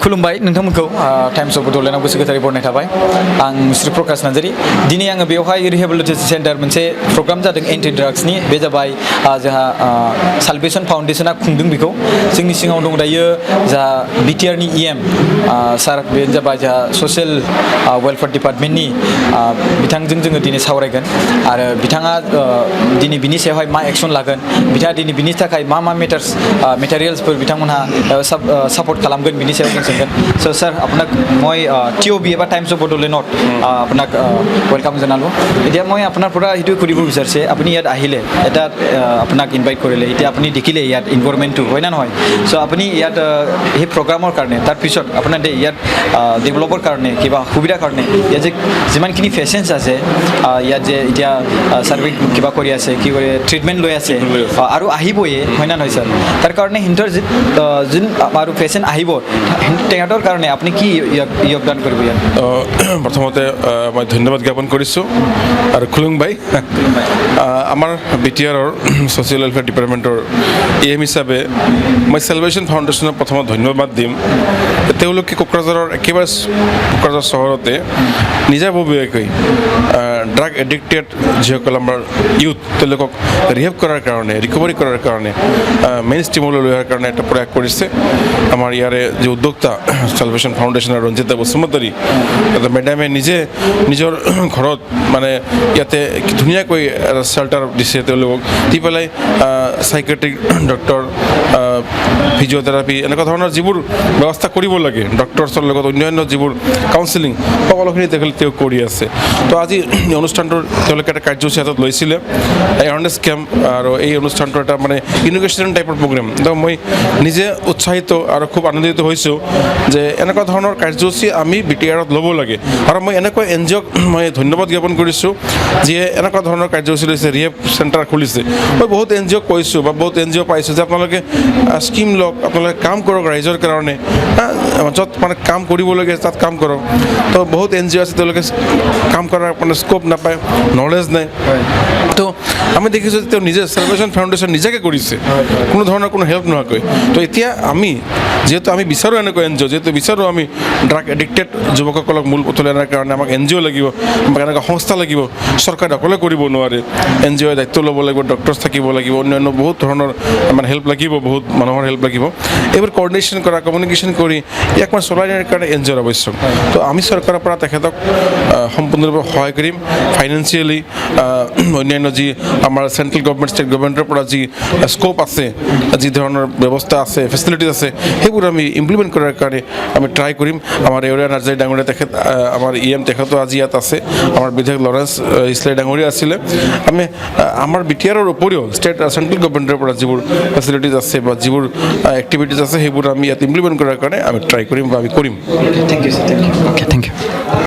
खुलुमबाय नोंथांमोनखौ times of बड'लेण्डआव गोसो गोथारै बरायनाय थाबाय आं श्री प्रकाश नार्जारी दिनै आङो बेवहाय रिहेबिलिटेसन सेन्टार मोनसे प्रग्राम जादों एन्टि ड्राग्सनि बे जाबाय जोंहा साल्भेसन फाउन्डेसना खुंदों बेखौ जोंनि सिगाङाव दं दायो जोंहा बिटिआरनि इएम सार बेनो जाबाय जोंहा ससियेल वेलफेयार डिपार्टमेन्टनि बिथांजों जोङो दिनै सावरायगोन आरो बिथाङा दिनै बिनि सायावहाय मा एक्सन लागोन बिथाङा दिनै बिनि थाखाय मा मेटेरियल्सफोर बिथांमोनहा सापर्ट खालामगोन बिनि सायाव जों सोंगोन स' স্যার আপোনাক মই টিঅ'বি এবা টাইমছ অফ বড'লেণ্ডত আপোনাক ৱেলকাম জনালোঁ এতিয়া মই আপোনাৰ পৰা সেইটো সুধিব বিচাৰিছে আপুনি ইয়াত আহিলে এটা আপোনাক ইনভাইট কৰিলে এতিয়া আপুনি দেখিলে ইয়াত ইনভাইৰমেণ্টটো হয় না নহয় চ' আপুনি ইয়াত সেই প্ৰগ্ৰামৰ কাৰণে তাৰপিছত আপোনাৰ ইয়াত ডেভেলপৰ কাৰণে কিবা সুবিধাৰ কাৰণে ইয়াত যে যিমানখিনি পেচেণ্টছ আছে ইয়াত যে এতিয়া ছাৰ্ভে কিবা কৰি আছে কি কৰি ট্ৰিটমেণ্ট লৈ আছে আৰু আহিবয়ে হয় না নহয় ছাৰ তাৰ কাৰণে সিহঁতৰ যোন আৰু পেচেণ্ট আহিব তেহঁতৰ কাৰণে আপুনি কি যোগদান কৰিব ইয়াত প্ৰথমতে মই ধন্যবাদ জ্ঞাপন কৰিছোঁ আৰু খুলুংবাই আমাৰ বিটিআৰৰ ছ'চিয়েল ৱেলফেয়াৰ ডিপাৰ্টমেণ্টৰ এম হিচাপে মই চেলিব্ৰেশ্যন ফাউণ্ডেশ্যনক প্ৰথমত ধন্যবাদ দিম তেওঁলোকে কোকৰাঝাৰৰ একেবাৰে কোকৰাঝাৰ চহৰতে নিজাববীয়াকৈ ড্ৰাগ এডিক্টেড যিসকল আমাৰ ইউথ তেওঁলোকক ৰিহেব কৰাৰ কাৰণে ৰিকভাৰী কৰাৰ কাৰণে মেইন ষ্ট্ৰীমলৈ লৈ অহাৰ কাৰণে এটা প্ৰয়াস কৰিছে আমাৰ ইয়াৰে যি উদ্যোক্তা চেলিব্ৰেশ্যন ফাউণ্ডেশ্যনৰ ৰঞ্জিতা বসুমতাৰী মেডামে নিজে নিজৰ ঘৰত মানে ইয়াতে ধুনীয়াকৈ এটা শ্বেল্টাৰ দিছে তেওঁলোকক দি পেলাই চাইকেট্ৰিক ডক্টৰ ফিজিঅ'থেৰাপি এনেকুৱা ধৰণৰ যিবোৰ ব্যৱস্থা কৰিব লাগে ডক্টৰছৰ লগত অন্যান্য যিবোৰ কাউন্সিলিং সকলোখিনি তেওঁ কৰি আছে তো আজি এই অনুষ্ঠানটোৰ তেওঁলোকে এটা কাৰ্যসূচী হাতত লৈছিলে এৱাৰনেছ কেম্প আৰু এই অনুষ্ঠানটো এটা মানে ইনোগ্ৰেশ্যন টাইপৰ প্ৰগ্ৰেম তো মই নিজে উৎসাহিত আৰু খুব আনন্দিত হৈছোঁ যে এনেকুৱা ধৰণৰ কাৰ্যসূচী আমি বিটিআৰত ল'ব লাগে আৰু মই এনেকুৱা এন জি অ'ক মই ধন্যবাদ জ্ঞাপন কৰিছোঁ যিয়ে এনেকুৱা ধৰণৰ কাৰ্যসূচী লৈছে ৰিহেব চেণ্টাৰ খুলিছে মই বহুত এন জি অ'ক কৈছোঁ বা বহুত এন জি অ' পাইছোঁ যে আপোনালোকে স্কিম লওক আপোনালোকে কাম কৰক ৰাইজৰ কাৰণে য'ত মানে কাম কৰিবলগীয়া তাত কাম কৰক তো বহুত এন জি অ' আছে তেওঁলোকে কাম কৰাৰ মানে স্ক'প নাপায় নলেজ নাই তো আমি দেখিছোঁ যে তেওঁ নিজে চেলিব্ৰেশ্যন ফাউণ্ডেশ্যন নিজাকৈ কৰিছে কোনো ধৰণৰ কোনো হেল্প নোহোৱাকৈ তো এতিয়া যিহেতু আমি বিচাৰোঁ এনেকুৱা এন জি অ' যিহেতু বিচাৰোঁ আমি ড্ৰাগ এডিক্টেড যুৱকসকলক মূল পথলৈ অনাৰ কাৰণে আমাক এন জি অ' লাগিব আমাক এনেকুৱা সংস্থা লাগিব চৰকাৰে অকলে কৰিব নোৱাৰে এন জি অ'ই দায়িত্ব ল'ব লাগিব ডক্টৰছ থাকিব লাগিব অন্যান্য বহুত ধৰণৰ মানে হেল্প লাগিব বহুত মানুহৰ হেল্প লাগিব এইবোৰ কৰ্ডিনেশ্যন কৰা কমিউনিকেশ্যন কৰি ইয়াক মানে চলাই নিয়াৰ কাৰণে এন জি অ'ৰ আৱশ্যক তো আমি চৰকাৰৰ পৰা তেখেতক সম্পূৰ্ণৰূপে সহায় কৰিম ফাইনেন্সিয়েলি অন্যান্য যি আমাৰ চেণ্ট্ৰেল গভৰ্ণমেণ্ট ষ্টেট গভৰ্ণমেণ্টৰ পৰা যি স্ক'প আছে যি ধৰণৰ ব্যৱস্থা আছে ফেচিলিটিজ আছে সেইবোৰ আমি ইমপ্লিমেণ্ট কৰাৰ কাৰণে আমি ট্ৰাই কৰিম আমাৰ এওৰীয়া নাৰ্জাৰী ডাঙৰীয়া তেখেত আমাৰ ইএম তেখেতো আজি ইয়াত আছে আমাৰ বিধায়ক লৰেন্স ইছলাই ডাঙৰীয়া আছিলে আমি আমাৰ বিটিআৰৰ উপৰিও চেণ্ট্ৰেল গভৰ্ণমেণ্টৰ পৰা যিবোৰ ফেচিলিটিজ আছে বা যিবোৰ এক্টিভিটিজ আছে সেইবোৰ আমি ইয়াত ইমপ্লিমেণ্ট কৰাৰ কাৰণে আমি ট্ৰাই কৰিম বা আমি কৰিম thank you sir thank U